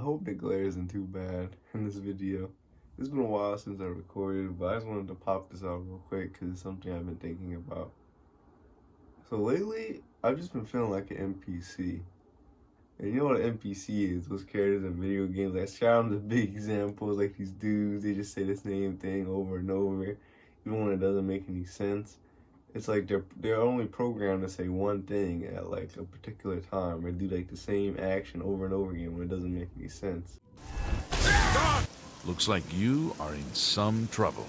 hope the glare isn't too bad in this video. It's been a while since I recorded, but I just wanted to pop this out real quick because it's something I've been thinking about. So lately, I've just been feeling like an NPC. And you know what an NPC is? Those characters in video games. Like, Skyrim's a big example. Like these dudes, they just say the same thing over and over, even when it doesn't make any sense. It's like they're only programmed to say one thing at like a particular time, or do like the same action over and over again when it doesn't make any sense. Looks like you are in some trouble.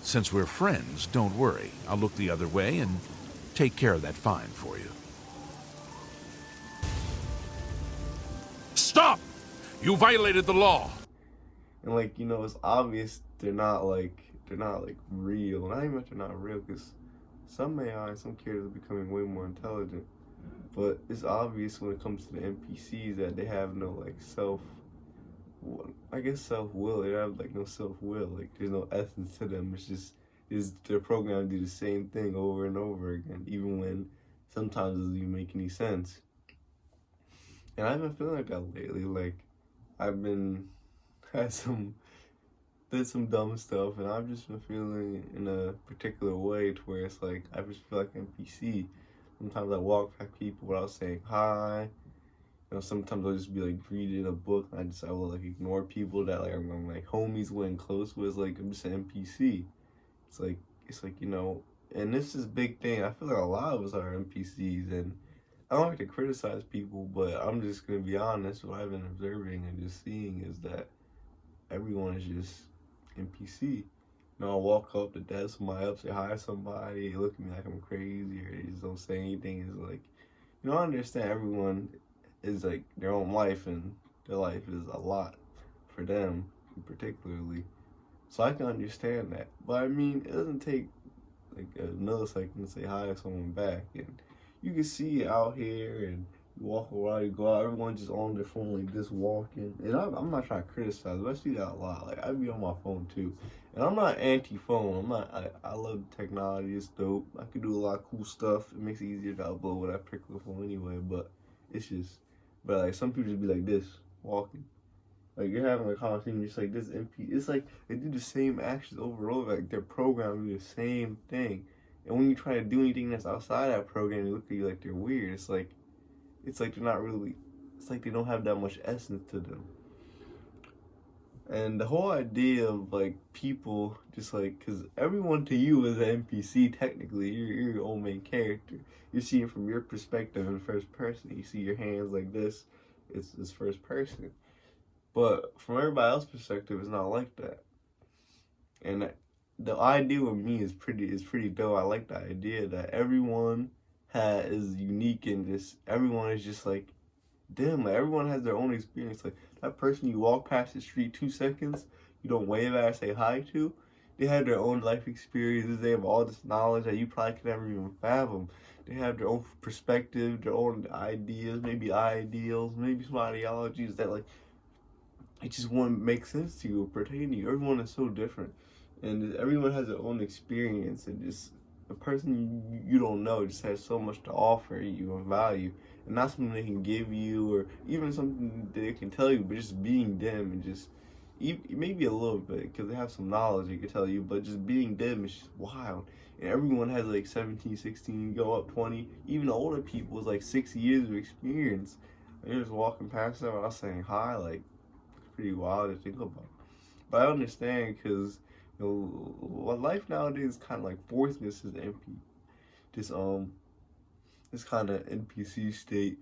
Since we're friends, don't worry. I'll look the other way and take care of that fine for you. Stop! You violated the law! And like, it's obvious they're not real. Not even that they're not real, because some AI, some characters are becoming way more intelligent. But it's obvious when it comes to the NPCs that they have no self-will. They have no self-will. Like, there's no essence to them. They're programmed to do the same thing over and over again, even when sometimes it doesn't even make any sense. And I've been feeling like that lately. Like, I've been did some dumb stuff, and I've just been feeling in a particular way to where it's like I just feel like an NPC. Sometimes I walk past people without saying hi. Sometimes I'll just be like reading a book, and I will like ignore people that I'm like homies with and close with. It's like I'm just an NPC. It's like and this is a big thing. I feel like a lot of us are NPCs, and I don't like to criticize people, but I'm just gonna be honest. What I've been observing and just seeing is that everyone is just NPC. I'll walk up to desk somebody up, say hi to somebody, they look at me like I'm crazy, or they just don't say anything. It's like, I understand everyone is like their own life, and their life is a lot for them particularly. So I can understand that. But I mean, it doesn't take like a millisecond to say hi to someone back. And you can see it out here, and you walk around, you go out, everyone's just on their phone, like just walking. And I'm not trying to criticize, but I see that a lot. Like, I be on my phone too. And I'm not anti-phone. I love technology, it's dope. I can do a lot of cool stuff. It makes it easier to upload with that particular phone anyway, but like some people just be like this, walking. Like, you're having a conversation, just like this MP. It's like they do the same actions over and over. Like, they're programmed to do the same thing. And when you try to do anything that's outside that program, they look at you like they're weird. It's like they're not really. It's like they don't have that much essence to them. And the whole idea of like people just like, because everyone to you is an NPC technically. You're your own main character. You see it from your perspective in first person. You see your hands like this. It's first person. But from everybody else's perspective, it's not like that. And the idea with me is pretty dope. I like the idea that everyone is unique, and just everyone is just like them. Like, everyone has their own experience. Like, that person you walk past the street 2 seconds, you don't wave at or say hi to, they have their own life experiences. They have all this knowledge that you probably could never even fathom. They have their own perspective, their own ideas, maybe ideals, maybe some ideologies that like it just wouldn't make sense to you or pertain to you. Everyone is so different, and everyone has their own experience, and just a person you don't know just has so much to offer you and value, and not something they can give you or even something that they can tell you, but just being them, and just maybe a little bit because they have some knowledge they can tell you, but just being them is just wild. And everyone has like 17, 16, go up 20, even older people with like 6 years of experience. And you're just walking past them without saying hi. Like, pretty wild to think about. But I understand because life nowadays is kind of like forcing us as this kind of NPC state.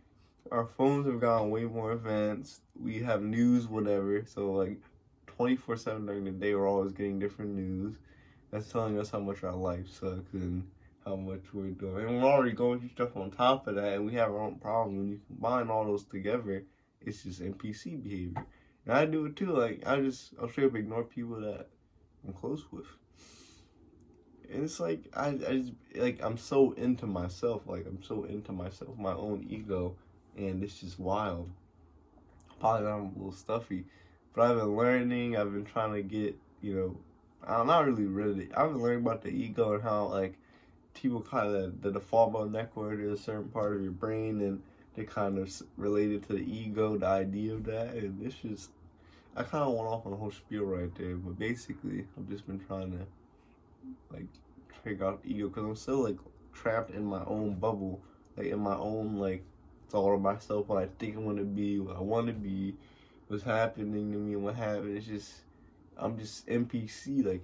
Our phones have gotten way more advanced. We have news whenever, so like 24/7 during the day, we're always getting different news. That's telling us how much our life sucks and how much we're doing. And we're already going through stuff on top of that, and we have our own problems. When you combine all those together, it's just NPC behavior. And I do it too. Like, I'll straight up ignore people that I'm close with. And it's like, I'm so into myself. Like, I'm so into myself, my own ego. And it's just wild. Probably I'm a little stuffy. But I've been learning. I've been trying to get, I'm not really. I've been learning about the ego and how, like, people kind of, the default mode network is a certain part of your brain. And they kind of related to the ego, the idea of that, and this just, I kind of went off on a whole spiel right there, but basically, I've just been trying to, like, figure out the ego, because I'm still, like, trapped in my own bubble, like, in my own, like, thought of myself, what I think I want to be, what I want to be, what's happening to me, and what happened. It's just, I'm just NPC, like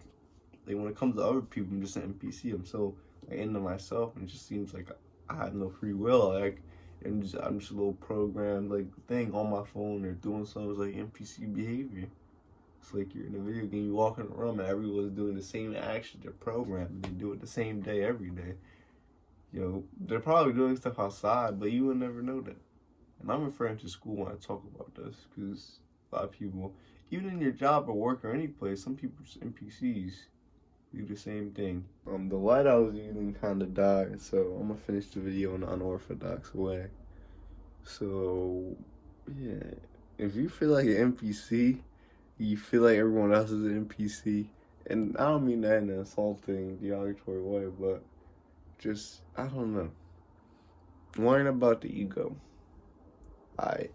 when it comes to other people, I'm just an NPC. I'm so, like, into myself, and it just seems like I have no free will, like, I'm just a little programmed, like, thing on my phone or doing something like NPC behavior. It's like you're in a video game, you walk in a room and everyone's doing the same action, they're programmed, they do it the same day, every day. You know, they're probably doing stuff outside, but you would never know that. And I'm referring to school when I talk about this, because a lot of people, even in your job or work or any place, some people just NPCs do the same thing. The light I was using kind of died, so I'm gonna finish the video in an unorthodox way. So, yeah, if you feel like an NPC, you feel like everyone else is an NPC, and I don't mean that in an insulting, derogatory way, but just, I don't know. Worrying about the ego. Alright.